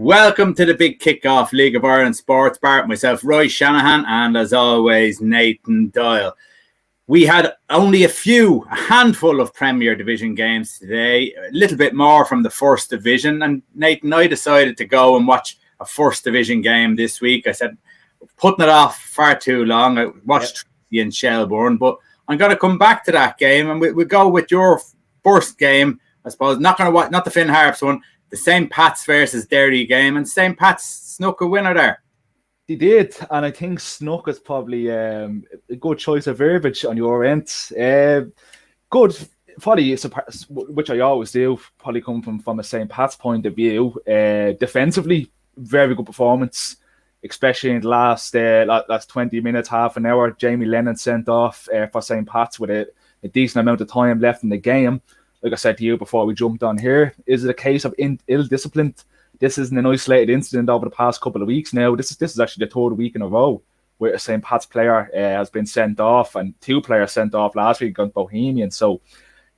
Welcome to the big kickoff League of Ireland Sports Bar. Myself, Roy Shanahan, and as always, Nathan Doyle. We had only a handful of Premier Division games today, a little bit more from the First Division. And Nathan, I decided to go and watch a First Division game this week. I said, putting it off far too long. I watched Tracy and Shelbourne, but I'm going to come back to that game, and we'll go with your first game, I suppose. Not going to watch, not the Finn Harps one. The St. Pat's versus Derry game, and St. Pat's snuck a winner there. They did, and I think snuck is probably a good choice of verbiage on your end. Good, probably, which I always do, probably come from a St. Pat's point of view. Defensively, very good performance, especially in the last 20 minutes, half an hour. Jamie Lennon sent off for St. Pat's with a decent amount of time left in the game. Like I said to you before we jumped on here, is it a case of ill-discipline? This isn't an isolated incident over the past couple of weeks now. This is actually the third week in a row where a St. Pat's player has been sent off, and two players sent off last week against Bohemian. So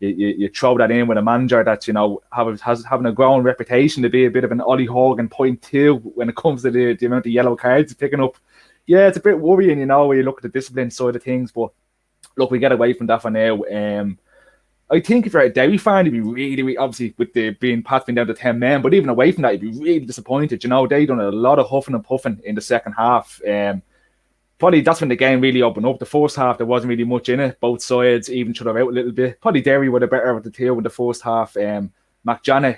you throw that in with a manager that's, having a growing reputation to be a bit of an Ollie Hogan 0.2 when it comes to the amount of yellow cards he's picking up. Yeah, it's a bit worrying, when you look at the discipline side of things. But look, we get away from that for now. I think if you're a Derry fan, you'd be really, obviously with the being Pat being down to 10 men, but even away from that, you'd be really disappointed. They done a lot of huffing and puffing in the second half. Probably that's when the game really opened up. The first half, there wasn't really much in it. Both sides even each other out a little bit. Probably Derry were the better of the two in the first half. McJanna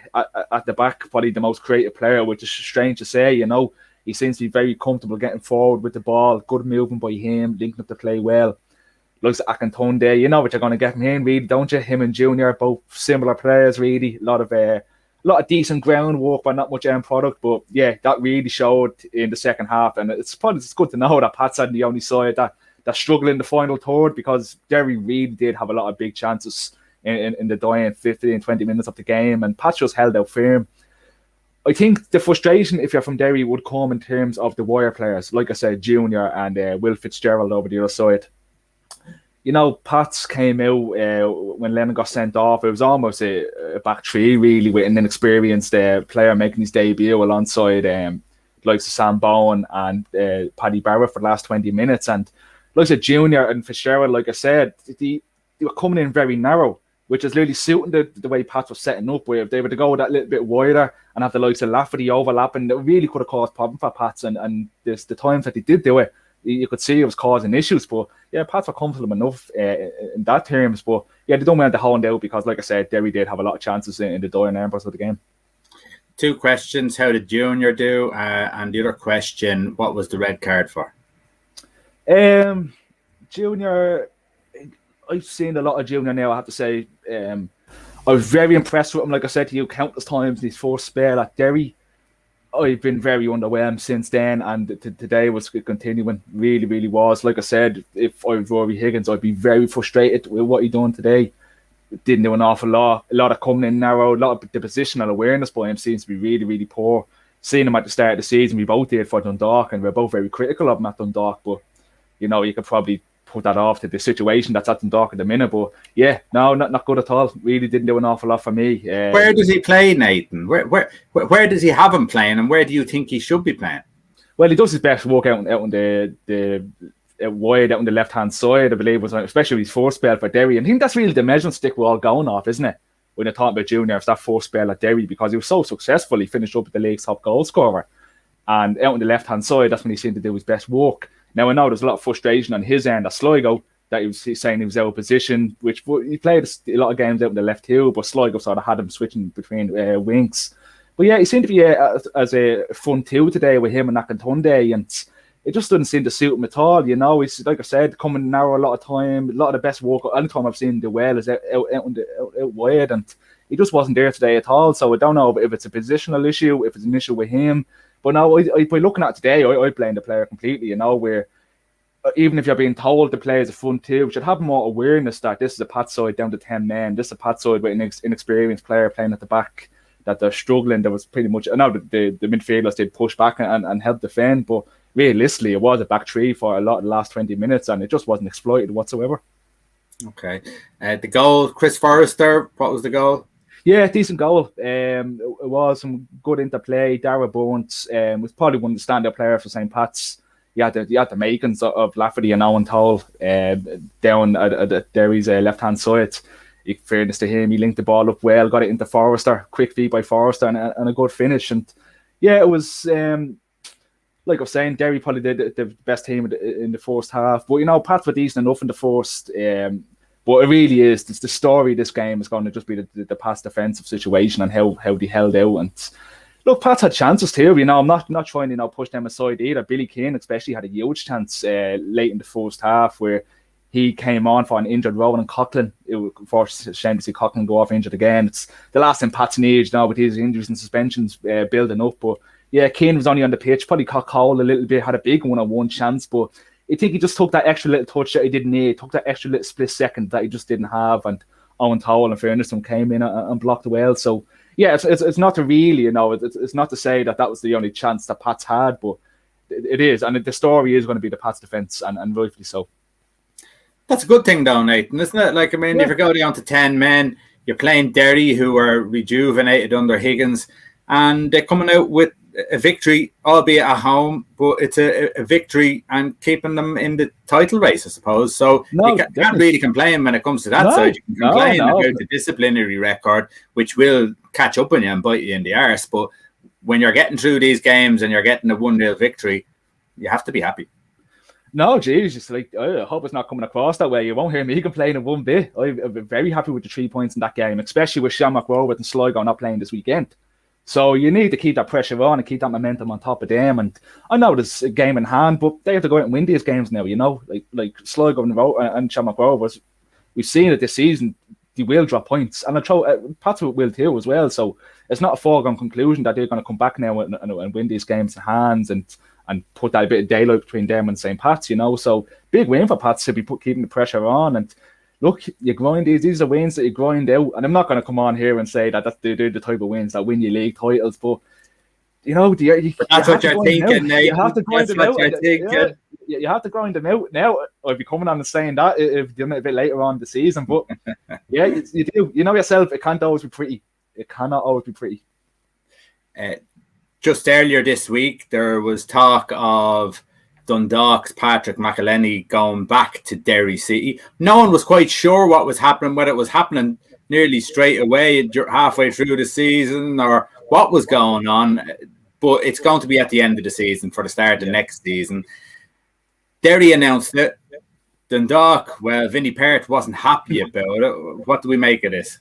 at the back, probably the most creative player, which is strange to say. He seems to be very comfortable getting forward with the ball. Good movement by him, linking up the play well. Looks at Akintunde, you know what you're going to get from him, really, don't you? Him and Junior, both similar players, really. A lot of decent groundwork, but not much end product. But yeah, that really showed in the second half, and it's good to know that Pat's on the only side that struggled in the final third, because Derry really did have a lot of big chances in the dying 15, 20 minutes of the game, and Pat just held out firm. I think the frustration, if you're from Derry, would come in terms of the wire players, like I said, Junior and Will Fitzgerald over the other side. Pats came out when Lennon got sent off. It was almost a back three, really, with an inexperienced player making his debut alongside likes of Sam Bowen and Paddy Barrett for the last 20 minutes. And like I said, Junior and Fitzgerald, like I said, they were coming in very narrow, which is really suiting the way Pats was setting up. Where if they were to go that little bit wider and have the likes of Lafferty overlapping, it really could have caused problems for Pats. And the times that they did do it, you could see it was causing issues. But yeah, Pats were comfortable enough in that terms. But yeah, they don't want to hold out, because like I said, Derry did have a lot of chances in the dying embers of the game. Two questions: how did Junior do? And the other question: what was the red card for? Junior, I've seen a lot of Junior now, I have to say. I was very impressed with him, like I said to you countless times in his first spell at Derry. I've been very underwhelmed since then, and today was continuing. Really, really was. Like I said, if I was Rory Higgins, I'd be very frustrated with what he done today. Didn't do an awful lot. A lot of coming in narrow. A lot of the positional awareness by him seems to be really, really poor. Seeing him at the start of the season, we both did for Dundalk, and we're both very critical of him at Dundalk. But you could probably put that off to the situation that's at Dundalk at the minute. But yeah, no, not good at all. Really didn't do an awful lot for me. Where does he play, Nathan? Where does he have him playing, and where do you think he should be playing? Well, he does his best work out on the wide out on the left hand side, I believe, was especially his first spell for Derry. And I think that's really the measuring stick we're all going off, isn't it? When you're talking about Junior, it's that first spell at Derry, because he was so successful. He finished up with the league's top goal scorer, and out on the left hand side, that's when he seemed to do his best work. Now, I know there's a lot of frustration on his end at Sligo that he was saying he was out of position, which he played a lot of games out on the left too, but Sligo sort of had him switching between wings. But yeah, he seemed to be as a fun two today with him and Akintunde, and it just doesn't seem to suit him at all. He's, like I said, coming narrow a lot of time, a lot of the best work. Any time I've seen him do well is out wide, and he just wasn't there today at all. So I don't know if it's a positional issue, if it's an issue with him. But now, by looking at today, I blame the player completely, where even if you're being told the play is a fun two, we should have more awareness that this is a Pat side down to 10 men. This is a Pat side with an inexperienced player playing at the back, that they're struggling. There was pretty much, I know the midfielders did push back and help defend, but realistically, it was a back three for a lot of the last 20 minutes, and it just wasn't exploited whatsoever. Okay. The goal, Chris Forrester, what was the goal? Yeah, decent goal. It was some good interplay. Dara Burns was probably one of the standout players for St. Pat's. You had the makings of Lafferty and Owen Toll down at Derry's left-hand side. In fairness to him, he linked the ball up well, got it into Forrester, quick feed by Forrester, and a good finish. And yeah, it was like I was saying, Derry probably did the best team in the first half. But Pats were decent enough in the first. But it really is. It's the story of this game is going to just be the past defensive situation and how they held out. And look, Pats had chances too. I'm not trying to push them aside either. Billy Keane especially had a huge chance late in the first half where he came on for an injured Rowan Coughlin. It was a shame to see Coughlin go off injured again. It's the last thing Pats need now with his injuries and suspensions building up. But yeah, Keane was only on the pitch, probably caught Cole a little bit, had a big one-on-one chance, but I think he just took that extra little touch that he didn't need, took that extra little split second that he just didn't have, and Owen Towell, in fairness, came in and blocked well. So yeah, it's not to really, it's not to say that was the only chance that Pats had, but it is, and the story is going to be the Pats defence, and rightfully so. That's a good thing, though, Nathan, isn't it? Like, I mean, if you go down to 10 men, you're playing Derry, who are rejuvenated under Higgins, and they're coming out with a victory, albeit at home, but it's a victory and keeping them in the title race, I suppose. So you can't really complain when it comes to that side. You can complain about the disciplinary record, which will catch up on you and bite you in the arse. But when you're getting through these games and you're getting a 1-0 victory, you have to be happy. No, geez, just like, I hope it's not coming across that way. You won't hear me complaining one bit. I've been very happy with the 3 points in that game, especially with Sean McRoberts and Sligo not playing this weekend. So you need to keep that pressure on and keep that momentum on top of them. And I know there's a game in hand, but they have to go out and win these games now, like Sligo and Sean McRoberts. We've seen it this season. They will drop points. And Pats will too as well. So it's not a foregone conclusion that they're going to come back now and win these games in hands and put that bit of daylight between them and St. Pat's, So big win for Pats to be keeping the pressure on. And look, you grind these are wins that you grind out. And I'm not going to come on here and say that they're the type of wins that win you league titles, but that's what you're thinking, Nate. You have to grind them out. You have to grind them out now. I'll be coming on and saying that if you're a bit later on in the season, but yeah, you do. You know yourself, it can't always be pretty. It cannot always be pretty. Just earlier this week, there was talk of Dundalk's Patrick McElhenney going back to Derry City. No one was quite sure what was happening, whether it was happening nearly straight away, halfway through the season, or what was going on. But it's going to be at the end of the season for the start of the next season. Derry announced it. Dundalk, well, Vinnie Perth wasn't happy about it. What do we make of this?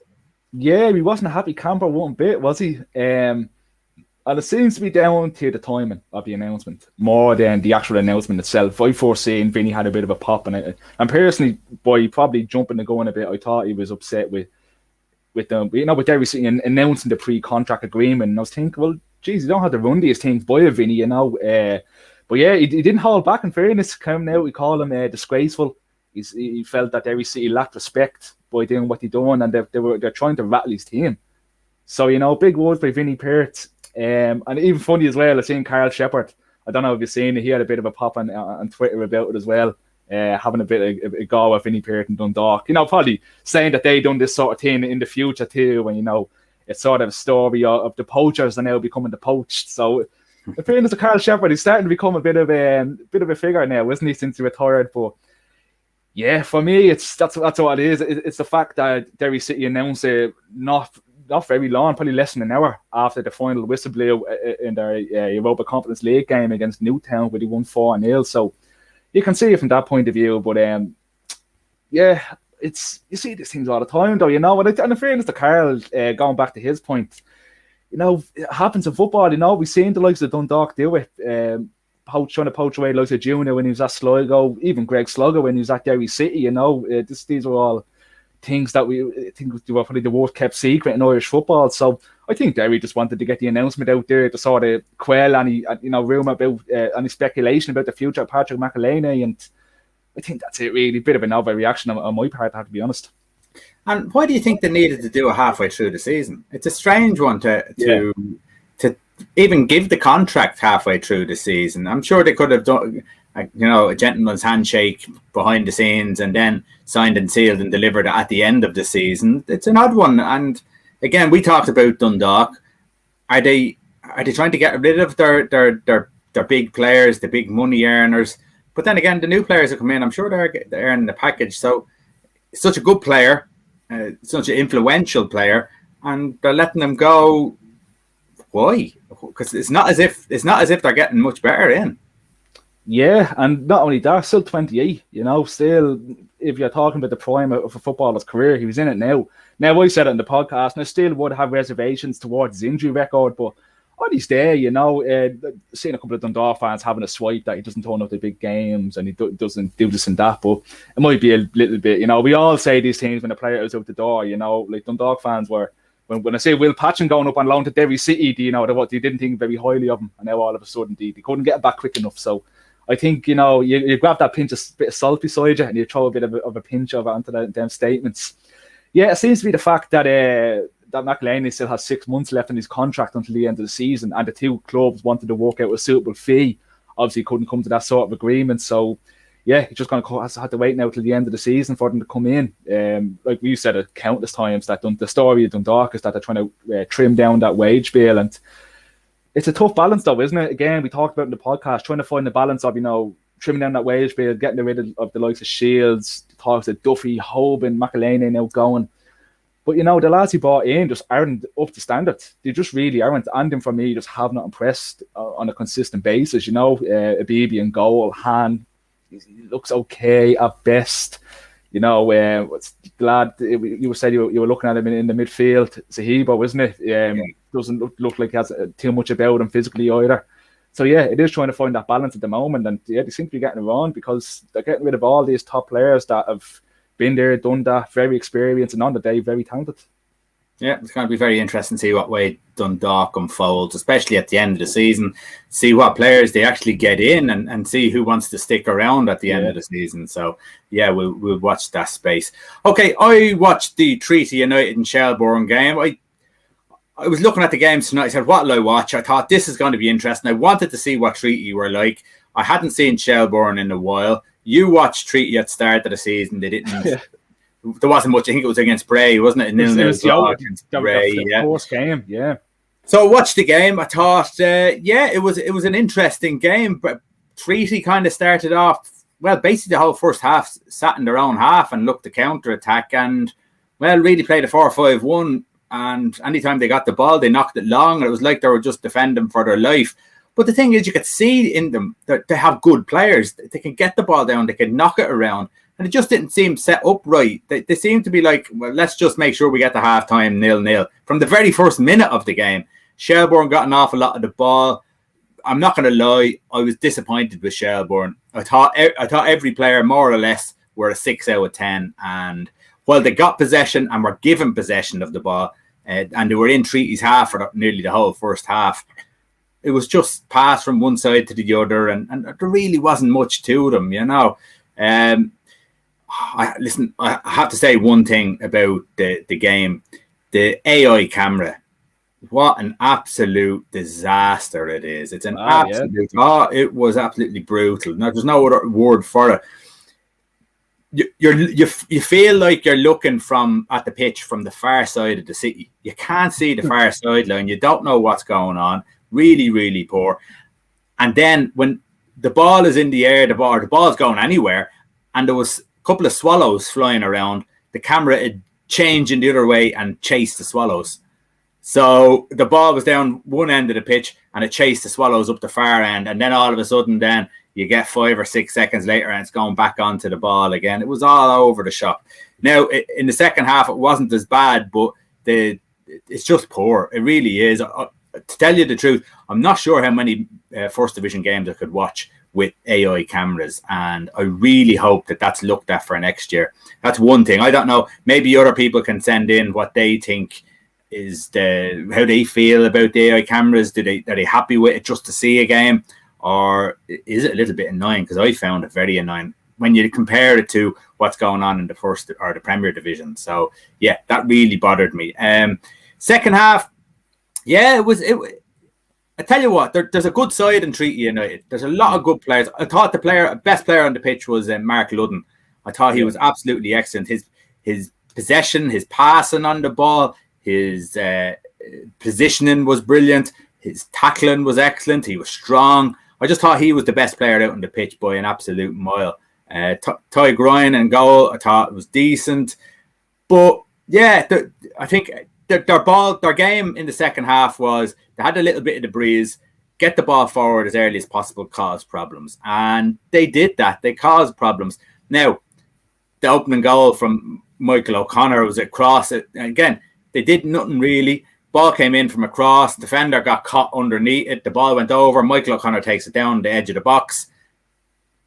Yeah, he wasn't happy camper one bit, was he? And it seems to be down to the timing of the announcement more than the actual announcement itself. I foreseen Vinny had a bit of a pop in it. And personally, by probably jumping the gun a bit, I thought he was upset with them, with Derry City announcing the pre-contract agreement. And I was thinking, well, geez, you don't have to run these things by a Vinny, But yeah, he didn't hold back. In fairness, coming out, we call him disgraceful. He felt that Derry City lacked respect by doing what they done, and they're trying to rattle his team. So, big words by Vinnie Perth. And even funny as well, I've seen Carl Shepherd. I don't know if you've seen it. He had a bit of a pop on Twitter about it as well, having a bit of a go at Vinnie Perth and Dundalk. Probably saying that they done this sort of thing in the future too, when, it's sort of a story of the poachers are now becoming the poached. So, in fairness to Carl Shepherd, he's starting to become a bit of a figure now, isn't he, since he retired? But yeah, for me, that's what it is. It's the fact that Derry City announced it not very long, probably less than an hour after the final whistle blew in their Europa Conference League game against Newtown, where they won 4-0. So you can see it from that point of view. But yeah, you see these things all the time, though. And in fairness to Carl, going back to his point, it happens in football. We've seen the likes of Dundalk do it. Trying to poach away like Junior when he was at Sligo, even Greg Slugger when he was at Derry City. These are all things that we think were probably the worst kept secret in Irish football. So I think Derry just wanted to get the announcement out there to sort of quell any rumour about any speculation about the future of Patrick McElhenney, and I think that's it really. Bit of an overreaction on my part, I have to be honest. And why do you think they needed to do it halfway through the season? It's a strange one to even give the contract halfway through the season. I'm sure they could have done, a gentleman's handshake behind the scenes and then signed and sealed and delivered at the end of the season. It's an odd one, and again, we talked about Dundalk. Are they trying to get rid of their big players, the big money earners? But then again, the new players that come in, I'm sure they're earning the package. So such a good player, such an influential player, and they're letting them go. Why? Because it's not as if they're getting much better in. Yeah, and not only that, still 28. Still, if you're talking about the prime of a footballer's career, he was in it now. Now, I said it in the podcast, and I still would have reservations towards his injury record, but on his day, seeing a couple of Dundalk fans having a swipe that he doesn't turn up to big games and he doesn't do this and that, but it might be a little bit, we all say these things when a player is out the door, like Dundalk fans were, when I say Will Patchen going up on loan to Derry City, they didn't think very highly of him, and now all of a sudden they couldn't get it back quick enough. So I think, you grab that pinch of bit of salt beside you and you throw a bit of a pinch of it onto them statements. Yeah, it seems to be the fact that that McElhaney still has 6 months left in his contract until the end of the season, and the two clubs wanted to work out a suitable fee. Obviously, couldn't come to that sort of agreement. So, yeah, he's just going to have to wait now till the end of the season for them to come in. Like we said it countless times, that the story of Dundalk is that they're trying to trim down that wage bill, and it's a tough balance, though, isn't it? Again, we talked about in the podcast, trying to find the balance of, trimming down that wage bill, getting rid of the likes of Shields, talks of Duffy, Hoban, McElhaney now going. But, the lads he brought in just aren't up to standard. They just really aren't. And for me, just have not impressed on a consistent basis. Abibi and goal, Han, he looks okay at best. Glad you said you were looking at him in the midfield. Zahibo, isn't it? Doesn't look like he has too much about him physically either. So yeah, it is trying to find that balance at the moment, and yeah, they seem to be getting it wrong because they're getting rid of all these top players that have been there, done that, very experienced, and on the day, very talented. Yeah, it's going to be very interesting to see what way Dundalk unfolds, especially at the end of the season. See what players they actually get in and see who wants to stick around at the end of the season. So, yeah, we'll watch that space. Okay, I watched the Treaty United and Shelbourne game. I was looking at the games tonight. I said, what will I watch? I thought this is going to be interesting. I wanted to see what Treaty were like. I hadn't seen Shelbourne in a while. You watched Treaty at the start of the season. They didn't. There wasn't much. I think it was against Bray, wasn't it? It was the Bray, first game, yeah. So I watched the game. I thought, it was an interesting game. But Treaty kind of started off, well, basically the whole first half sat in their own half and looked to counter-attack and, well, really played a 4-5-1. And anytime they got the ball, they knocked it long. And it was like they were just defending for their life. But the thing is, you could see in them that they have good players. They can get the ball down. They can knock it around. And it just didn't seem set up right. They seemed to be like, well, let's just make sure we get to halftime 0-0. From the very first minute of the game, Shelbourne got an awful lot of the ball. I'm not going to lie, I was disappointed with Shelbourne. I thought every player, more or less, were a 6 out of 10. And while they got possession and were given possession of the ball, and they were in Treaty's half for nearly the whole first half, it was just passed from one side to the other, and there really wasn't much to them, I have to say one thing about the game. The AI camera, what an absolute disaster it is. It's an absolute... Yeah. It was absolutely brutal. Now, there's no other word for it. You feel like you're looking at the pitch from the far side of the city. You can't see the far sideline. You don't know what's going on. Really, really poor. And then when the ball is in the air, the ball's going anywhere, and there was couple of swallows flying around, the camera had changed in the other way and chased the swallows. So the ball was down one end of the pitch and it chased the swallows up the far end, and then all of a sudden then you get 5 or 6 seconds later and it's going back onto the ball again. It was all over the shop. Now in the second half it wasn't as bad, but it's just poor. It really is. To tell you the truth, I'm not sure how many first division games I could watch with AI cameras, and I really hope that that's looked at for next year. That's one thing. I don't know, maybe other people can send in what they think is how they feel about the AI cameras. Are they happy with it just to see a game, or is it a little bit annoying? Because I found it very annoying when you compare it to what's going on in the first or the Premier Division. So yeah, that really bothered me. Second half, yeah, I tell you what, there's a good side in Treaty United. There's a lot of good players. I thought the best player on the pitch was Mark Ludden. I thought he was absolutely excellent. His possession, his passing on the ball, His positioning was brilliant. His tackling was excellent. He was strong. I just thought he was the best player out on the pitch by an absolute mile. Ty Ryan and goal, I thought it was decent. But yeah, I think their game in the second half was they had a little bit of the breeze, get the ball forward as early as possible, cause problems. And they did that. They caused problems. Now, the opening goal from Michael O'Connor was a cross. Again, they did nothing really. Ball came in from a cross. Defender got caught underneath it. The ball went over. Michael O'Connor takes it down the edge of the box.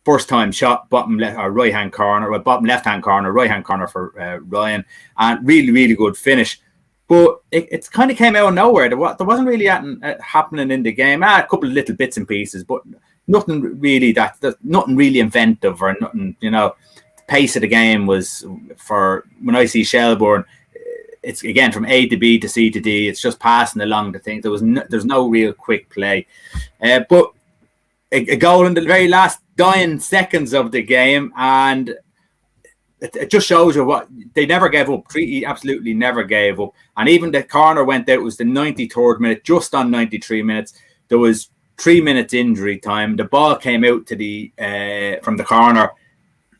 First time shot, bottom left or right hand corner, bottom left hand corner, right hand corner for Ryan, and really, really good finish. But it kind of came out of nowhere. There wasn't really happening in the game. A couple of little bits and pieces, but nothing really nothing really inventive or nothing. You know, the pace of the game was for when I see Shelbourne. It's again from A to B to C to D. It's just passing along the thing. There's no real quick play, but a goal in the very last dying seconds of the game, and it just shows you what they never gave up. Treaty absolutely never gave up, and even the corner went out. It was the 93rd minute, just on 93 minutes. There was 3 minutes injury time. The ball came out to the from the corner,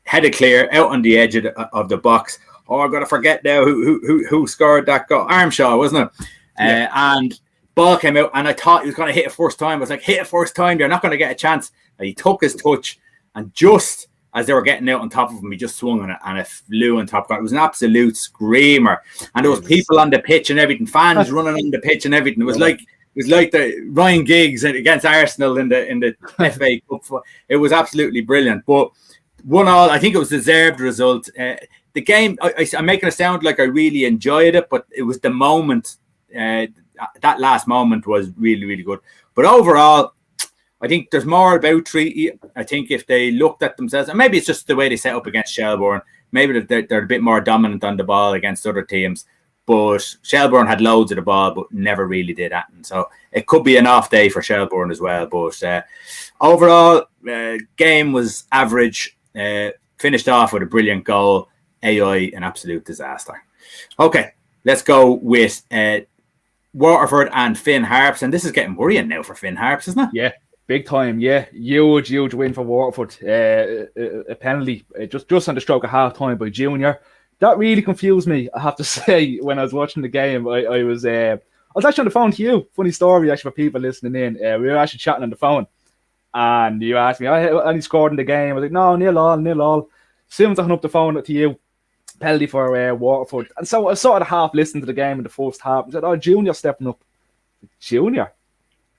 headed clear out on the edge of the box. Oh, I'm gonna forget now who scored that goal. Armshaw, wasn't it? Yeah. And ball came out, and I thought he was gonna hit it first time. I was like, hit it first time, you're not gonna get a chance. And he took his touch, and just as they were getting out on top of him, he just swung on it, and it flew on top of it. It was an absolute screamer, and there was people on the pitch and everything, fans running on the pitch and everything. It was like the Ryan Giggs against Arsenal in the FA Cup. It was absolutely brilliant. But 1-1, I think it was a deserved result. The game, I'm making it sound like I really enjoyed it, but it was the moment. That last moment was really, really good. But overall, I think there's more about Treaty. I think if they looked at themselves, and maybe it's just the way they set up against Shelbourne, maybe they're a bit more dominant on the ball against other teams. But Shelbourne had loads of the ball, but never really did that. And so it could be an off day for Shelbourne as well. But overall, game was average. Finished off with a brilliant goal. AI, an absolute disaster. Okay, let's go with Waterford and Finn Harps. And this is getting worrying now for Finn Harps, isn't it? Yeah. Big time, yeah. Huge win for Waterford. A penalty just on the stroke of half time by Junior. That really confused me, I have to say, when I was watching the game. I was actually on the phone to you. Funny story, actually, for people listening in. We were actually chatting on the phone, and you asked me, any scored in the game? I was like, no, 0-0. Soon as I hung up the phone to you, penalty for Waterford. And so I sort of half listened to the game in the first half and said, Junior stepping up. Junior?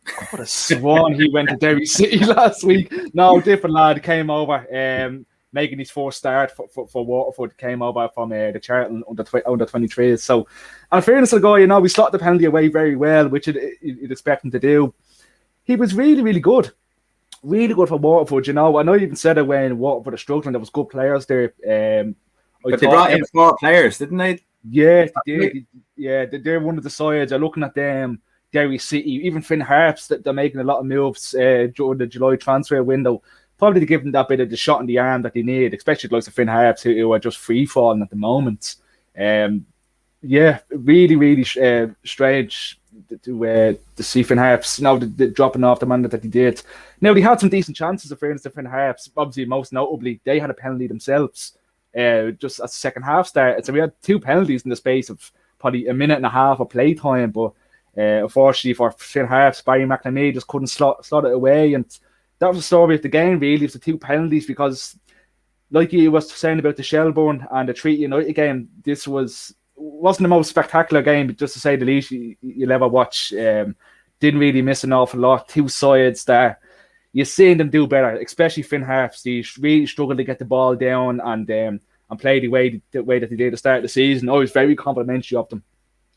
I would have sworn he went to Derry City last week. No, different lad came over, making his first start for Waterford. Came over from the Charlton under 23. So, and in fairness to the guy, we slotted the penalty away very well, which you'd expect him to do. He was really, really good. Really good for Waterford, I know you even said it when Waterford are struggling. There was good players there. But they brought in 4 players, didn't they? Yeah, they did. Yeah, they're one of the sides. I'm looking at them. Derry City, even Finn Harps, that they're making a lot of moves during the July transfer window, probably to give them that bit of the shot in the arm that they need, especially the likes of Finn Harps, who are just free falling at the moment. Yeah, really, really strange to see Finn Harps the dropping off the manner that he did. Now, they had some decent chances, in fairness to Finn Harps. Obviously, most notably, they had a penalty themselves just at the second half start. So we had 2 penalties in the space of probably a minute and a half of play time, but unfortunately for Finn Harps, Barry McNamee just couldn't slot it away, and that was the story of the game. Really, it's the 2 penalties, because, like you was saying about the Shelbourne and the Treaty United game, this wasn't the most spectacular game, but just to say the least you'll ever watch. Didn't really miss an awful lot. 2 sides that you're seeing them do better, especially Finn Harps. They really struggled to get the ball down and play the way that they did at the start of the season. I was very complimentary of them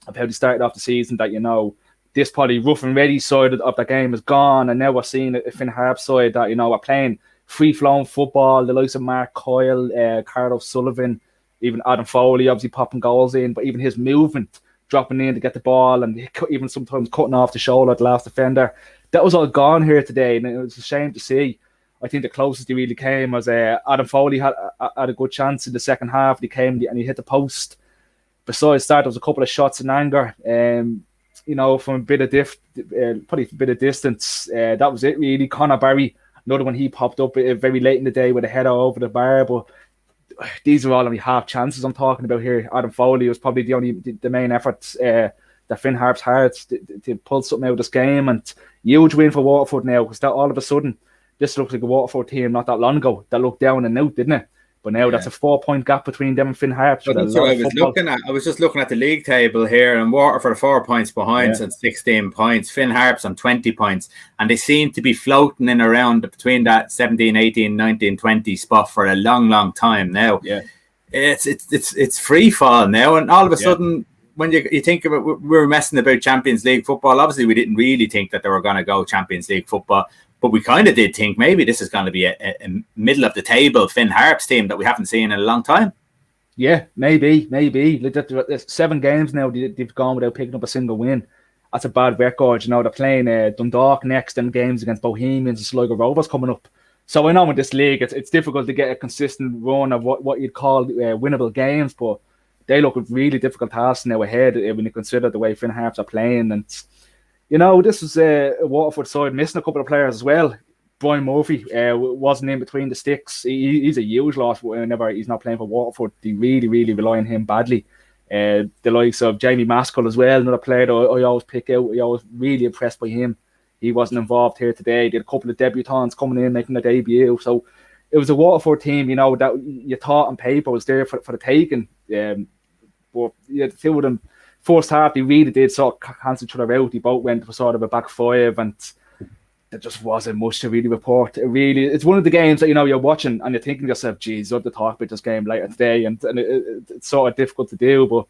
of how they started off the season, that, this probably rough and ready side of the game is gone, and now we're seeing a Finn Harps side that, are playing free-flowing football, the likes of Mark Coyle, Carl O'Sullivan, even Adam Foley obviously popping goals in, but even his movement, dropping in to get the ball, and even sometimes cutting off the shoulder at the last defender, that was all gone here today, and it was a shame to see. I think the closest he really came was Adam Foley had a good chance in the second half. He came and he hit the post. besides that, there was a couple of shots in anger. From a bit of probably a bit of distance. That was it really. Conor Barry, another one, he popped up very late in the day with a header over the bar, but these are all only half chances I'm talking about here. Adam Foley was probably the main effort that Finn Harps had to pull something out of this game, and huge win for Waterford now, because that all of a sudden this looks like a Waterford team not that long ago that looked down and out, didn't it? But now that's a 4-point gap between them and Finn Harps. That's what I was looking at. I was just looking at the league table here, and Waterford are 4 points behind and 16 points. Finn Harps on 20 points, and they seem to be floating in around between that 17, 18, 19, 20 spot for a long, long time now. Yeah, it's free fall now, and all of a sudden, when you think about, we were messing about Champions League football. Obviously, we didn't really think that they were going to go Champions League football. But we kind of did think maybe this is going to be a middle of the table Finn Harps team that we haven't seen in a long time. Yeah, maybe. There's 7 games now they've gone without picking up a single win. That's a bad record. They're playing Dundalk next, and games against Bohemians and Sligo Rovers coming up. So I know in this league it's difficult to get a consistent run of what you'd call winnable games, but they look a really difficult task now ahead when you consider the way Finn Harps are playing. And this was a Waterford side missing a couple of players as well. Brian Murphy wasn't in between the sticks. He's a huge loss whenever he's not playing for Waterford. They really, really rely on him badly. The likes of Jamie Maskell as well, another player that I always pick out. I always really impressed by him. He wasn't involved here today. They had a couple of debutants coming in, making their debut. So it was a Waterford team, that you thought on paper was there for the taking. But the two of them, first half, they really did sort of cancel each other out. They both went for sort of a back five, and there just wasn't much to really report. It's one of the games that you're watching and you're thinking to yourself, geez, I'd have to talk about this game later today, and it's sort of difficult to do. But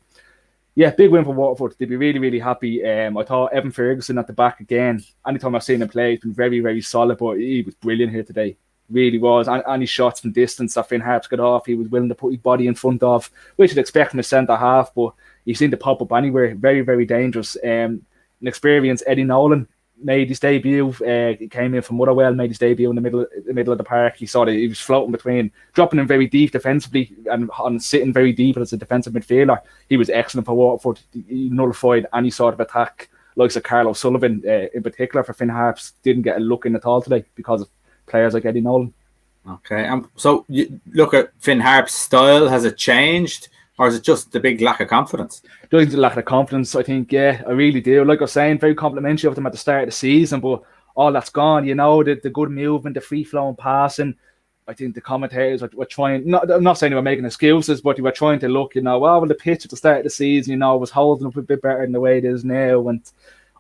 yeah, big win for Waterford. They'd be really, really happy. I thought Evan Ferguson at the back again. Anytime I've seen him play, he's been very, very solid, but he was brilliant here today. Really was. Any shots from distance that Finn Harps got off, he was willing to put his body in front of, which you'd expect from a centre half, but he seemed to pop up anywhere. Very, very dangerous. An experienced Eddie Nolan made his debut. He came in from Motherwell, made his debut in the middle of the park. He saw that he was floating between, dropping in very deep defensively and sitting very deep as a defensive midfielder. He was excellent for Waterford. He nullified any sort of attack, like Carl O'Sullivan in particular for Finn Harps. Didn't get a look in at all today because of players like Eddie Nolan. Okay, so you look at Finn Harps' style. Has it changed? Or is it just the big lack of confidence? Just the lack of confidence, I think. Yeah, I really do. Like I was saying, very complimentary of them at the start of the season, but all that's gone. The good movement, the free-flowing passing. I think the commentators were trying, I'm not saying they were making excuses, but they were trying to look, the pitch at the start of the season, was holding up a bit better than the way it is now. And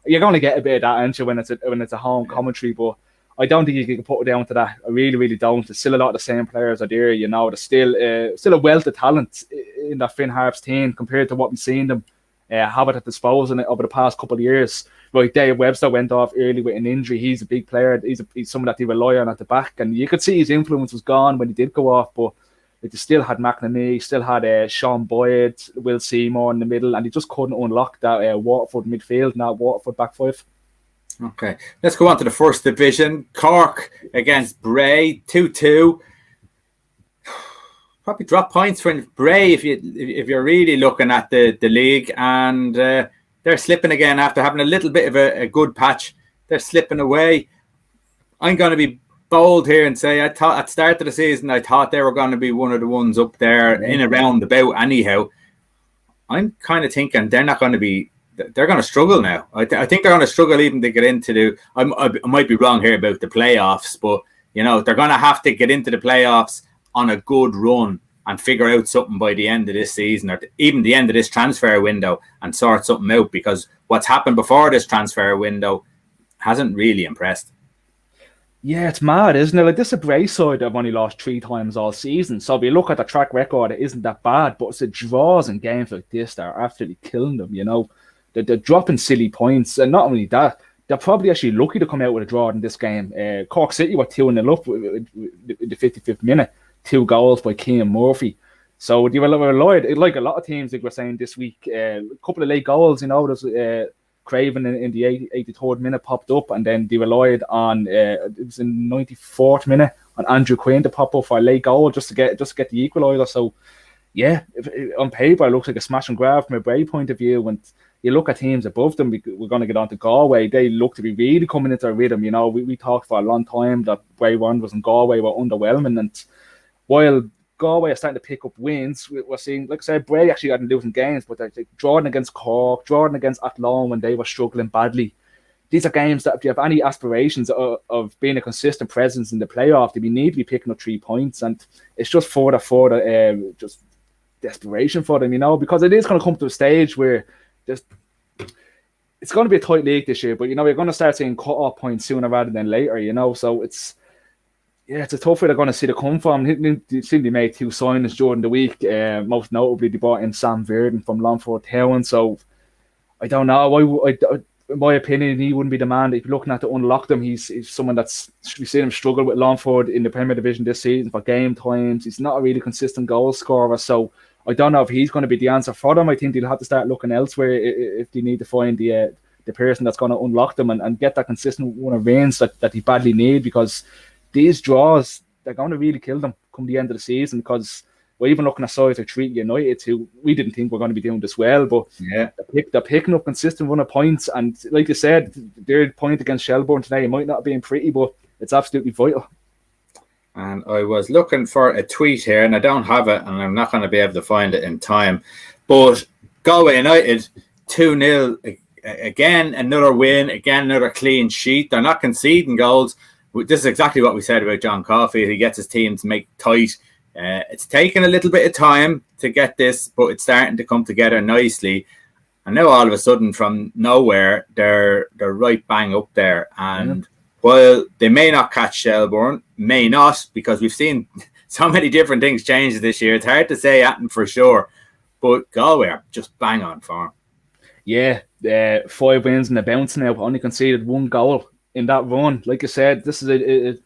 you're going to get a bit of that, aren't you, when it's a home commentary, but I don't think you can put it down to that. I really, really don't. There's still a lot of the same players are there. There's still a wealth of talent in that Finn Harps team compared to what we've seen them have at disposal over the past couple of years. Like Dave Webster went off early with an injury. He's a big player. He's someone that they rely on at the back, and you could see his influence was gone when he did go off. But they still had McNamee, still had Sean Boyd, Will Seymour in the middle, and he just couldn't unlock that Waterford midfield and that Waterford back five. Okay, let's go on to the first division. Cork against Bray, 2-2. Probably drop points for Bray if you're really looking at the league, and they're slipping again after having a little bit of a good patch. They're slipping away. I'm going to be bold here and say I thought at the start of the season I thought they were going to be one of the ones up there in around about anyhow. I'm kind of thinking they're not going to be. They're going to struggle now. I think they're going to struggle even to get into the. I might be wrong here about the playoffs, but they're going to have to get into the playoffs on a good run and figure out something by the end of this season, or even the end of this transfer window, and sort something out, because what's happened before this transfer window hasn't really impressed. Yeah, it's mad, isn't it? Like, this is a Bray side that have only lost 3 times all season. So if you look at the track record, it isn't that bad, but it's the draws in games like this that are absolutely killing them. They're dropping silly points, and not only that, they're probably actually lucky to come out with a draw in this game. Cork City were 2-0 up in the 55th minute, 2 goals by Cian Murphy. So they were relied, like a lot of teams, like we're saying this week, a couple of late goals. There's Craven in the 83rd minute popped up, and then they relied on it was in 94th minute on Andrew Quinn to pop up for a late goal just to get the equaliser. So yeah, on paper, it looks like a smash and grab from a Bray point of view. And you look at teams above them, we're going to get on to Galway. They look to be really coming into a rhythm. You know, we talked for a long time that Bray Wanderers and Galway were underwhelming. And while Galway are starting to pick up wins, we're seeing, like I said, Bray actually hadn't losing games, but like Jordan against Cork, Jordan against Athlone when they were struggling badly. These are games that if you have any aspirations of being a consistent presence in the playoff, you need to be picking up 3 points. And it's just further just desperation for them, you know, because it is going to come to a stage where it's going to be a tight league this year, but, you know, we're going to start seeing cut-off points sooner rather than later, you know, so it's a tough way they're going to see the come from. They seem to made 2 signings during the week, most notably they brought in Sam Verdon from Longford Town, so I don't know, in my opinion, he wouldn't be the man. If you're looking at to unlock them, he's someone we've seen him struggle with Longford in the Premier Division this season for game times. He's not a really consistent goal scorer, so I don't know if he's going to be the answer for them. I think they'll have to start looking elsewhere if they need to find the person that's going to unlock them and get that consistent one of wins that they badly need, because these draws, they're going to really kill them come the end of the season, because we're even looking at sides like Treaty United, who we didn't think were going to be doing this well, but yeah, they're picking up consistent run of points. And like you said, their point against Shelbourne today, it might not have been pretty, but it's absolutely vital. And I was looking for a tweet here, and I don't have it, and I'm not going to be able to find it in time. But Galway United 2-0 again, another win, again another clean sheet. They're not conceding goals. This is exactly what we said about John Caulfield. He gets his team to make tight. It's taken a little bit of time to get this, but it's starting to come together nicely. And now all of a sudden, from nowhere, they're right bang up there. And while they may not catch Shelbourne, may not, because we've seen so many different things change this year. It's hard to say Atten for sure, but Galway are just bang on form. Yeah, 5 wins and a bounce now. Only conceded 1 goal in that run. Like I said, this is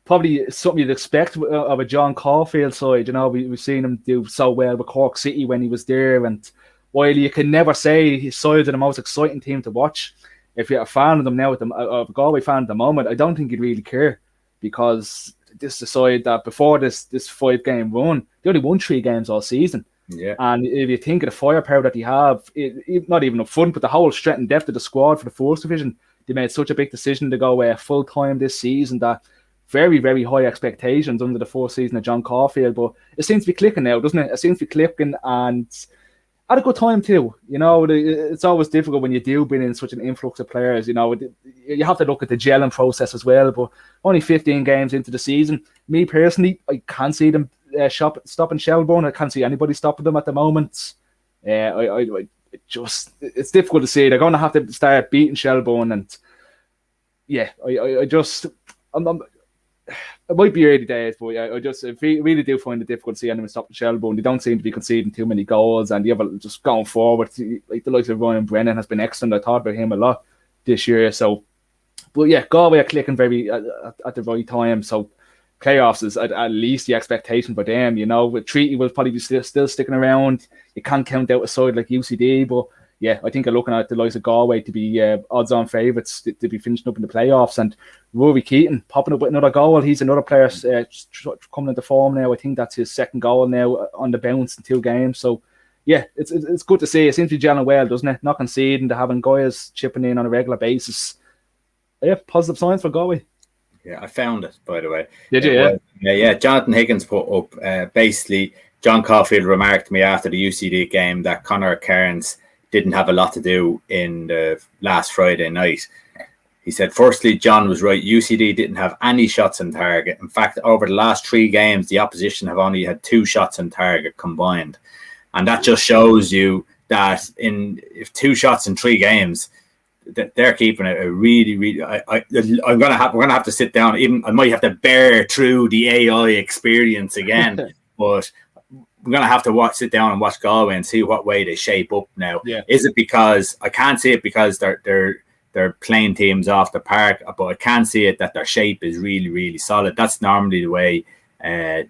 probably something you'd expect of a John Caulfield side. You know, we've seen him do so well with Cork City when he was there. And while you can never say his side are the most exciting team to watch, if you're a fan of them now, a Galway fan at the moment, I don't think you'd really care, because this is a side that before this 5-game run, they only won 3 games all season. Yeah. And if you think of the firepower that they have, not even up front, but the whole strength and depth of the squad for the First Division, they made such a big decision to go full time this season that very, very high expectations under the first season of John Caulfield. But it seems to be clicking now, doesn't it? It seems to be clicking, and at a good time too. You know, it's always difficult when you do bring in such an influx of players. You know, you have to look at the gelling process as well. But only 15 games into the season, me personally, I can't see them stopping Shelbourne. I can't see anybody stopping them at the moment. It's difficult to see. They're going to have to start beating Shelbourne, and yeah, it might be early days, but I really do find it difficult to see anyone stopping Shelbourne. They don't seem to be conceding too many goals, and just going forward, like the likes of Ryan Brennan has been excellent. I thought about him a lot this year. So, but yeah, Galway are clicking very at the right time. So, playoffs is at least the expectation for them. You know, with Treaty will probably be still sticking around. You can't count out a side like UCD, but yeah, I think you're looking at the likes of Galway to be odds-on favourites to be finishing up in the playoffs. And Rory Keaton popping up with another goal. He's another player coming into form now. I think that's his 2nd goal now on the bounce in 2 games. So yeah, it's good to see. It seems to be gelling well, doesn't it? Not conceding, to having guys chipping in on a regular basis. Yeah, positive signs for Galway. Yeah, I found it, by the way. Did you? Yeah. Jonathan Higgins put up basically, John Caulfield remarked to me after the UCD game that Conor Cairns didn't have a lot to do in the last Friday night. He said, firstly, John was right. UCD didn't have any shots on target. In fact, over the last 3 games, the opposition have only had 2 shots on target combined. And that just shows you that if 2 shots in 3 games, that they're keeping it a really, really. We're gonna have to sit down. Even I might have to bear through the AI experience again, but we're gonna have to sit down and watch Galway and see what way they shape up now. Yeah. Is it because I can't see it because they're playing teams off the park, but I can see it that their shape is really, really solid. That's normally the way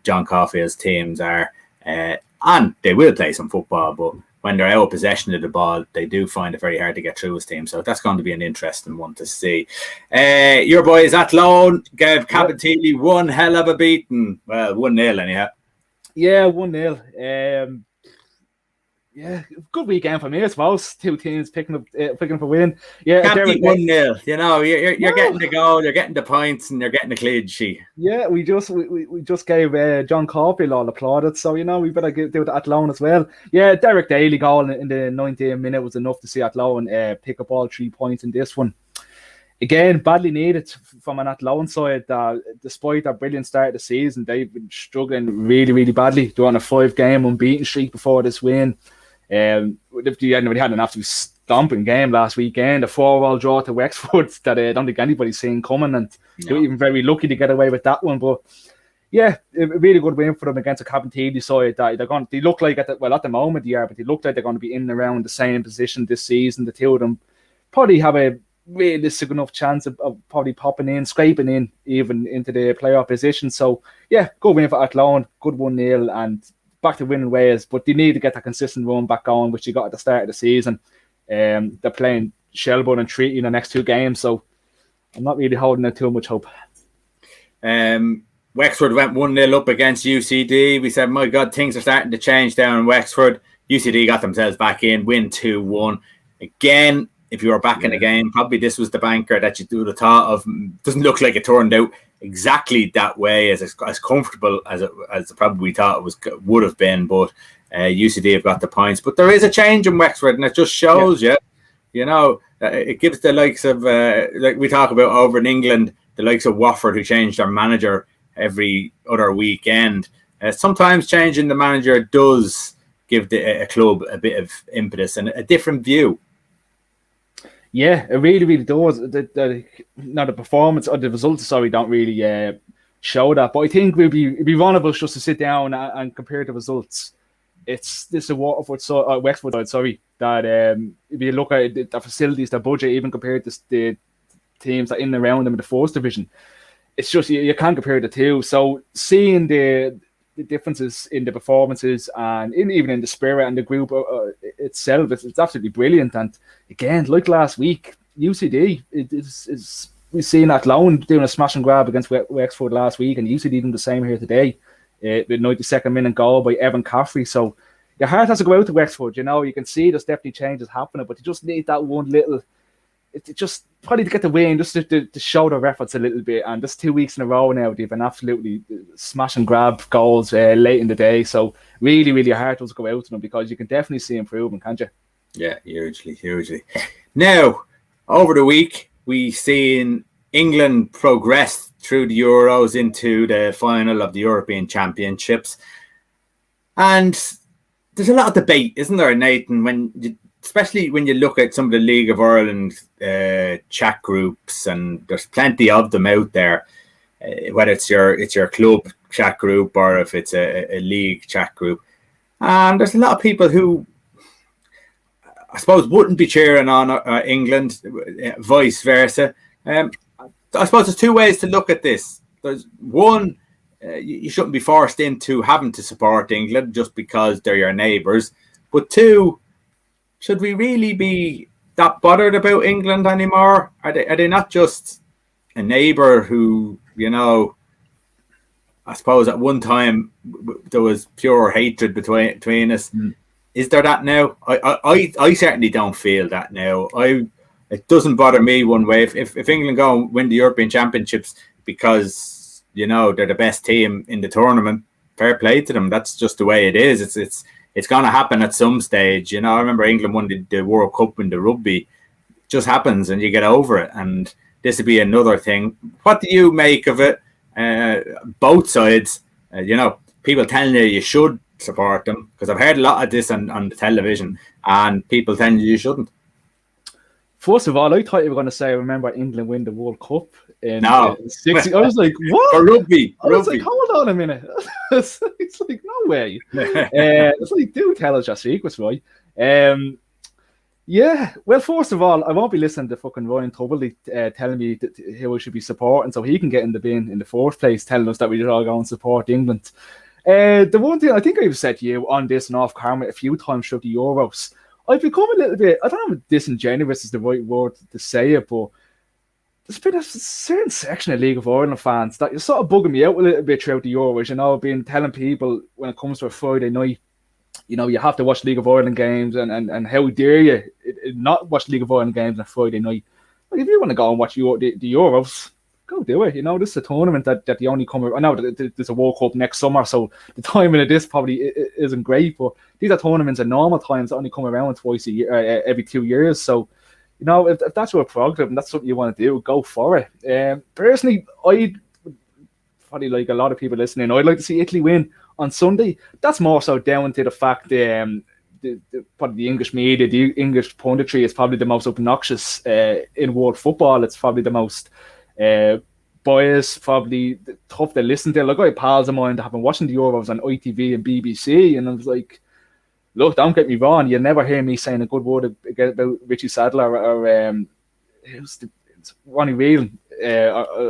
John Caulfield's teams are, and they will play some football, but when they're out of possession of the ball, they do find it very hard to get through his team. So that's going to be an interesting one to see. Your boys Athlone gave Cabotini one hell of a beating. Well, 1-0 anyhow. Yeah, 1-0. Yeah, good weekend for me, I suppose. Two teams picking up a win. Yeah, Can't Derek beat 1-0. You know, you're getting No. the goal, you're getting the points, and you're getting the clean sheet. Yeah, we just gave John Caulfield all applauded, so we better do that at Athlone as well. Yeah, Derek Daly goal in the 90th minute was enough to see Athlone pick up all 3 points in this one. Again, badly needed from an Athlone side. Despite their brilliant start of the season, they've been struggling really, really badly. They're on a 5-game unbeaten streak before this win. They had an absolute stomping game last weekend, a 4-4 draw to Wexford that I don't think anybody's seen coming, and they were even very lucky to get away with that one. But yeah, a really good win for them against a Cabinteely side that they look like at the moment they are, but they look like they're going to be in and around the same position this season. The two of them probably have a realistic enough chance of probably popping in, scraping in even into the playoff position. So yeah, good win for Athlone, good 1-0 and back to winning ways, but they need to get that consistent run back on, which you got at the start of the season. They're playing Shelbourne and Treaty in the next 2 games, so I'm not really holding out too much hope. Wexford went 1-0 up against UCD. We said, my God, things are starting to change down in Wexford. UCD got themselves back in, win 2-1. Again, if you were back in the game, probably this was the banker that you would have thought of. Doesn't look like it turned out exactly that way, as comfortable as probably we thought it would have been. But UCD have got the points. But there is a change in Wexford, and it just shows you, it gives the likes of, like we talk about over in England, the likes of Watford who change their manager every other weekend. Sometimes changing the manager does give a club a bit of impetus and a different view. Yeah, it really, really does. The performance or the results, don't really show that. But I think it'd be wrong of us just to sit down and compare the results. It's a Wexford side, that if you look at the facilities, the budget, even compared to the teams that in and around them in the first division, it's just you can't compare the two. So seeing the differences in the performances and even in the spirit and the group itself, it's absolutely brilliant. And again, like last week, UCD we've seen Athlone doing a smash and grab against Wexford last week, and UCD doing the same here today. The 92nd minute goal by Evan Caffrey. So your heart has to go out to Wexford. You can see there's definitely changes happening, but you just need that one little. It just probably to get the win, just to show their efforts a little bit. And just 2 weeks in a row now, they've been absolutely smash and grab goals late in the day. So really, really hard to go out to them, because you can definitely see improvement, can't you? Yeah, hugely. Now, over the week, we seen England progress through the Euros into the final of the European Championships. And there's a lot of debate, isn't there, Nathan, especially when you look at some of the League of Ireland chat groups, and there's plenty of them out there, whether it's your club chat group or if it's a league chat group. And there's a lot of people who, I suppose, wouldn't be cheering on England, vice versa. I suppose there's 2 ways to look at this. There's one, you shouldn't be forced into having to support England just because they're your neighbours. But 2, should we really be that bothered about England anymore? Are they not just a neighbour who, I suppose at one time there was pure hatred between us. Is there that now? I certainly don't feel that now. It doesn't bother me one way. If England go and win the European Championships because, they're the best team in the tournament, fair play to them. That's just the way it is. It's going to happen at some stage. I remember England won the World Cup in the rugby. It just happens and you get over it. And this would be another thing. What do you make of it? Both sides, people telling you should support them, because I've heard a lot of this on the television, and people telling you shouldn't. First of all, I thought you were going to say, remember England win the World Cup in no. 60. I was like, what? For rugby. I was like, hold on a minute. It's like, no way. It's like, do tell us your secrets, right? Yeah, well, first of all, I won't be listening to fucking Ryan Tuberty telling me who I should be supporting, so he can get in the bin in the first place, telling us that we should all go and support England. The one thing I think I've said to you on this and off camera a few times through the Euros, I've become a little bit, I don't know if disingenuous is the right word to say it, but there's been a certain section of League of Ireland fans that you're sort of bugging me out a little bit throughout the Euros. Being telling people when it comes to a Friday night, you have to watch League of Ireland games, and how dare you not watch League of Ireland games on a Friday night? Like, if you want to go and watch the Euros, go do it. This is a tournament that they only come. I know there's a World Cup next summer, so the timing of this probably isn't great. But these are tournaments at normal times that only come around twice a year, every 2 years. So, if that's your prerogative and that's something you want to do, go for it. Personally, I'd probably, like a lot of people listening, I'd like to see Italy win on Sunday. That's more so down to the fact probably the English media, the English punditry is probably the most obnoxious in world football. It's probably the most biased, probably tough to listen to. Like, I have pals of mine that have been watching the Euros on ITV and BBC, and I was like, look, don't get me wrong, you'll never hear me saying a good word about Richie Sadler or Ronnie Whelan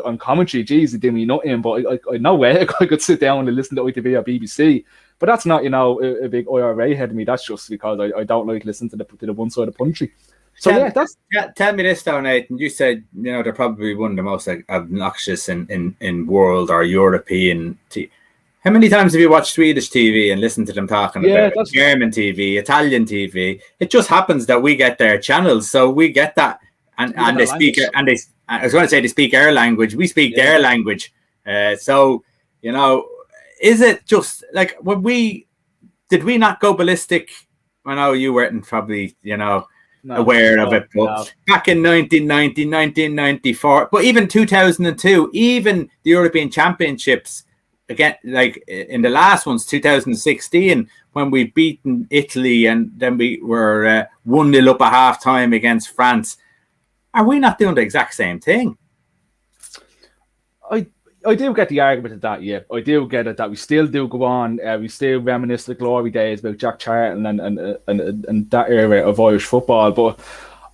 on commentary. Jeez, it did me nothing, but I no way I could sit down and listen to ITV or BBC. But that's not, a big IRA head of me. That's just because I don't like listening to the one side of country. So tell me this though, Nathan. You said they're probably one of the most obnoxious in world or European. How many times have you watched Swedish TV and listened to them talking about German TV, Italian TV? It just happens that we get their channels, so we get that, and they speak and they. I was going to say they speak our language. We speak their language. So is it just like when did we not go ballistic? I know you weren't probably aware of it, but back in 1990, 1994, but even 2002, even the European Championships. Again, like in the last ones, 2016, when we beaten Italy and then we were 1-0 up at half time against France, are we not doing the exact same thing? I do get the argument of that, yeah. I do get it that we still do go on. We still reminisce the glory days about Jack Charlton and that era of Irish football, but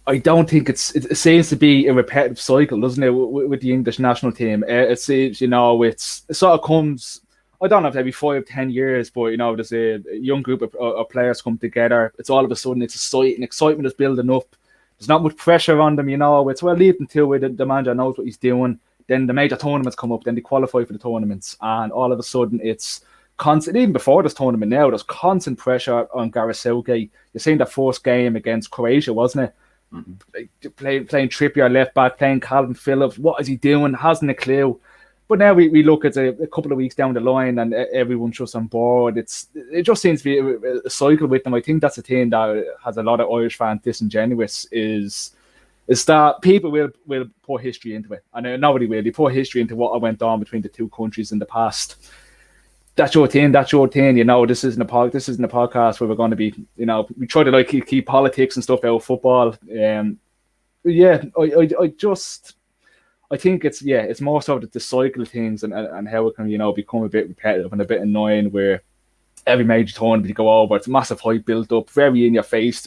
I don't think it seems to be a repetitive cycle, doesn't it, with the English national team? It seems, it sort of comes, I don't know if every 5-10 years, but, there's a young group of players come together. It's all of a sudden, it's excitement is building up. There's not much pressure on them, It's well leading to it. The manager knows what he's doing. Then the major tournaments come up, then they qualify for the tournaments. And all of a sudden, it's constant, even before this tournament now, there's constant pressure on Gareth Southgate. You're seeing that first game against Croatia, wasn't it? Mm-hmm. Playing Trippier left back, playing Calvin Phillips. What is he doing? Hasn't a clue. But now we look at a couple of weeks down the line and everyone's just on board. It just seems to be a cycle with them. I think that's the thing that has a lot of Irish fans disingenuous is that people will pour history into it. And nobody will. They pour history into what went on between the two countries in the past. That's your thing. This isn't a podcast where we're going to be, we try to keep politics and stuff out of football. I think it's more so the cycle of things and how it can, become a bit repetitive and a bit annoying where every major tournament you go over, it's massive hype built up, very in your face.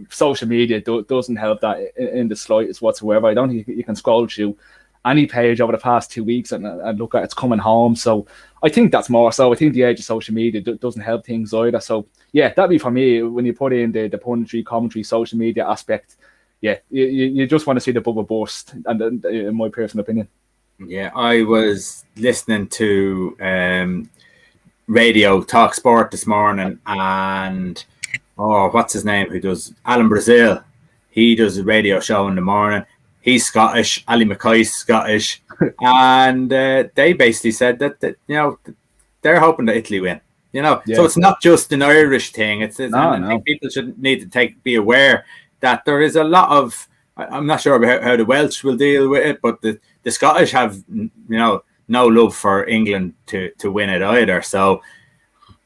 Social media doesn't help that in the slightest whatsoever. I don't think you can scroll through any page over the past 2 weeks and look at it's coming home. So I think that's more so. I think the age of social media doesn't help things either. So yeah, that'd be for me when you put in the punditry, commentary, social media aspect. Yeah, you just want to see the bubble burst, and in my personal opinion. Yeah, I was listening to Radio Talk Sport this morning, and what's his name? Who does Alan Brazil? He does a radio show in the morning. He's Scottish. Ali McKay's Scottish, and they basically said that they're hoping that Italy win. So it's not just an Irish thing. I think people should need to be aware that there is a lot of. I'm not sure about how the Welsh will deal with it, but the Scottish have no love for England to win it either. So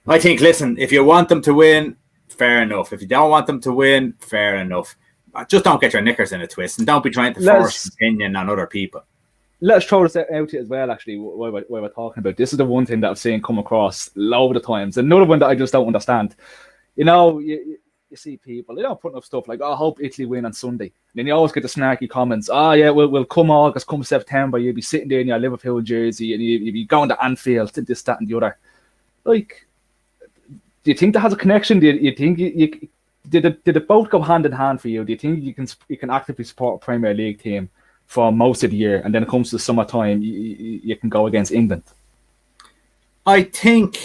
I think, listen, if you want them to win, fair enough. If you don't want them to win, fair enough. Just don't get your knickers in a twist and don't be trying to force opinion on other people. Let's throw this out as well, actually, while we're talking about this. Is the one thing that I've seen come across a lot of the times. Another one that I just don't understand. You see people, putting up stuff like, I hope Italy win on Sunday. And then you always get the snarky comments, we'll come August, come September, you'll be sitting there in your Liverpool jersey and you'll be going to Anfield to this, that and the other. Like, do you think that has a connection? Do you think did it both go hand in hand for you? Do you think you can actively support a Premier League team for most of the year, and then it comes to summertime, you can go against England. I think.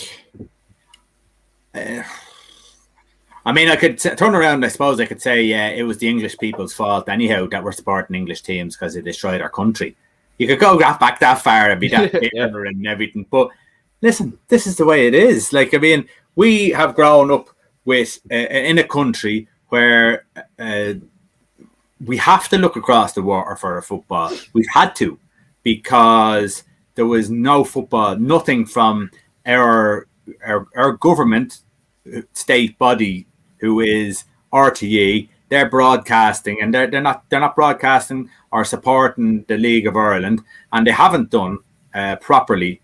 I mean, I could turn around. I suppose I could say, yeah, it was the English people's fault anyhow that we're supporting English teams because they destroyed our country. You could go back that far and be that bitter and everything. But listen, this is the way it is. Like, I mean, we have grown up with in a country where we have to look across the water for a football. We've had to, because there was no football, nothing from our government state body, who is RTE. They're broadcasting, and they're not broadcasting or supporting the League of Ireland, and they haven't done properly,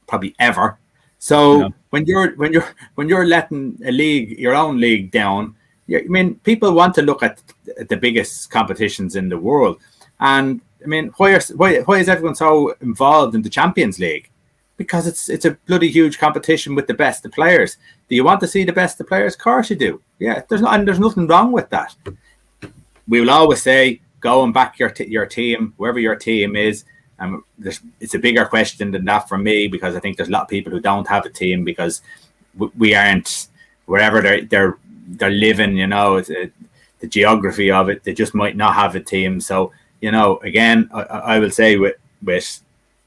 probably ever. So when you're letting a league, your own league, down, I mean, people want to look at the biggest competitions in the world, and I mean, why is everyone so involved in the Champions League? Because it's a bloody huge competition with the best of players. Do you want to see the best of players? Of course you do. Yeah, there's nothing wrong with that. We will always say, go and back your team, whoever your team is. It's a bigger question than that for me, because I think there's a lot of people who don't have a team because we aren't wherever they're living. You know, the geography of it, they just might not have a team. So, you know, again, I will say with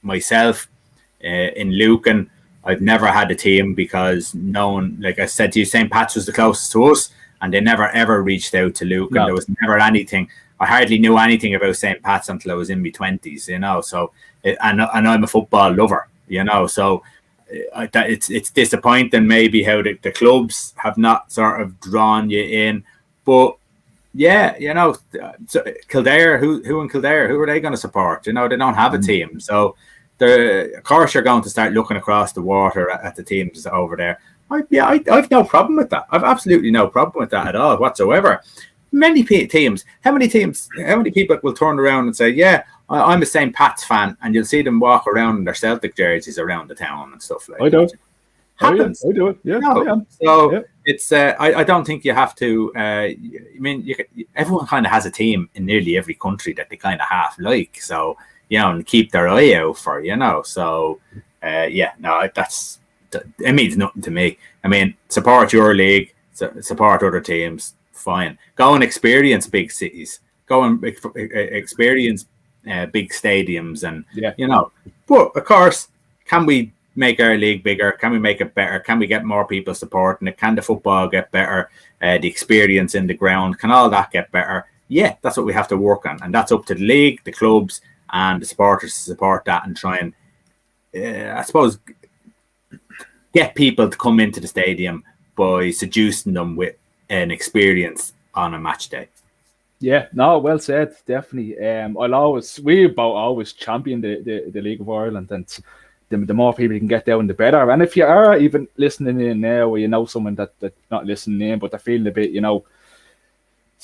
myself in Lucan, I've never had a team because no one, like I said to you, St. Pat's was the closest to us, and they never ever reached out to Lucan. No. There was never anything. I hardly knew anything about St. Pat's until I was in my 20s, you know. So, and I'm a football lover, you know. So, it's disappointing maybe how the clubs have not sort of drawn you in, but yeah, you know, so Kildare, who in Kildare, who are they going to support? You know, they don't have a team, so. Of course, you're going to start looking across the water at the teams over there. I've no problem with that. I've absolutely no problem with that at all whatsoever. Many teams, how many people will turn around and say, yeah, I'm a St. Pat's fan, and you'll see them walk around in their Celtic jerseys around the town and stuff like that. Happens. I do it. Yeah. No. So it's. I don't think you have to. I mean, everyone kind of has a team in nearly every country that they kind of half like. So. You know, and keep their eye out for, you know. So, it means nothing to me. I mean, support your league, support other teams, fine. Go and experience big cities. Go and experience big stadiums, and you know. But of course, can we make our league bigger? Can we make it better? Can we get more people supporting it? Can the football get better? The experience in the ground, can all that get better? Yeah, that's what we have to work on, and that's up to the league, the clubs, and the supporters to support that and try and, I suppose, get people to come into the stadium by seducing them with an experience on a match day. Yeah, no, well said, definitely. We always champion the League of Ireland, and the more people you can get down, the better. And if you are even listening in now, or you know someone that's not listening in, but they're feeling a bit, you know,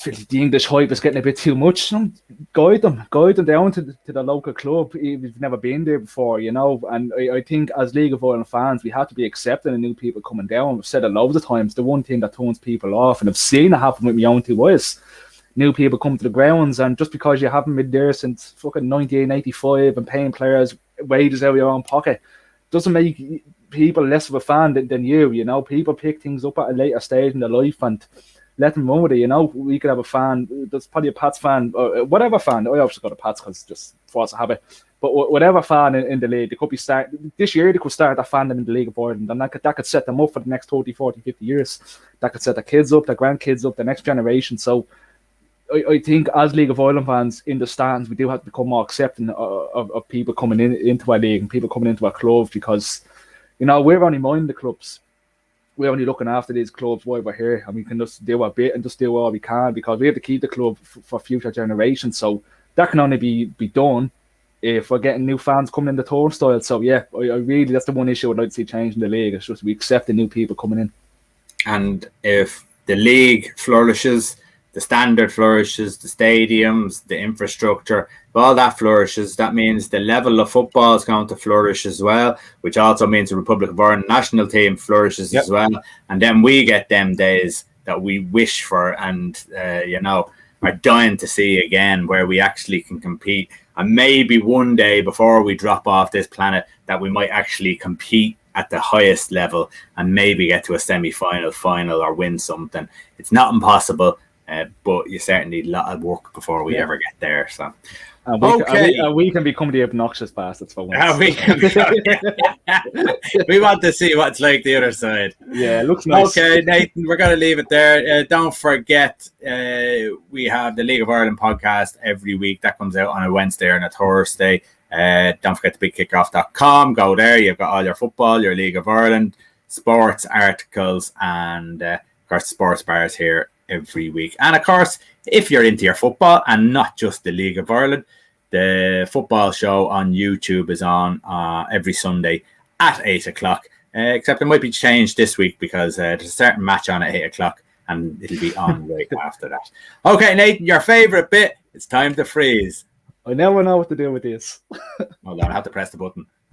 the English hype is getting a bit too much, guide them down to the local club if you've never been there before, you know. And I think as League of Ireland fans, we have to be accepting of new people coming down. We've said it loads of times, the one thing that turns people off, and I've seen it happen with my own two boys, new people come to the grounds, and just because you haven't been there since fucking 1985 and paying players wages out of your own pocket doesn't make people less of a fan than you know. People pick things up at a later stage in their life and let them run with it, you know. We could have a fan that's probably a Pats fan, or whatever fan. I obviously got a Pats because it's just force of habit. But whatever fan in the league, they could be this year. They could start a fandom in the League of Ireland, and that could set them up for the next 30, 40, 50 years. That could set their kids up, their grandkids up, the next generation. So I think as League of Ireland fans in the stands, we do have to become more accepting of people coming into our league and people coming into our clubs, because, you know, we're only minding the clubs. We're only looking after these clubs while we're here, and we can just do our bit and just do all we can, because we have to keep the club for future generations. So that can only be done if we're getting new fans coming in the turnstile. So yeah, I really, that's the one issue I'd like to see change in the league. It's just we accept the new people coming in. And if the league flourishes, the standard flourishes, the stadiums, the infrastructure, if all that flourishes, that means the level of football is going to flourish as well, which also means the Republic of Ireland national team flourishes as well. And then we get them days that we wish for. And, you know, are dying to see again, where we actually can compete. And maybe one day before we drop off this planet, that we might actually compete at the highest level and maybe get to a semi-final, final, or win something. It's not impossible, but you certainly need a lot of work before we ever get there. So. We can become the obnoxious bastards for once. We want to see what's like the other side. Yeah, it looks nice. Okay, Nathan, we're going to leave it there. Don't forget, we have the League of Ireland podcast every week. That comes out on a Wednesday and a Thursday. Don't forget thebigkickoff.com. Go there. You've got all your football, your League of Ireland, sports articles, and of course, sports bars here every week. And of course, if you're into your football and not just the League of Ireland, the football show on YouTube is on every Sunday at 8 o'clock. Except it might be changed this week because there's a certain match on at 8 o'clock and it'll be on right after that. Okay, Nathan, your favourite bit. It's time to freeze. I never know what to do with this. Hold on, I have to press the button.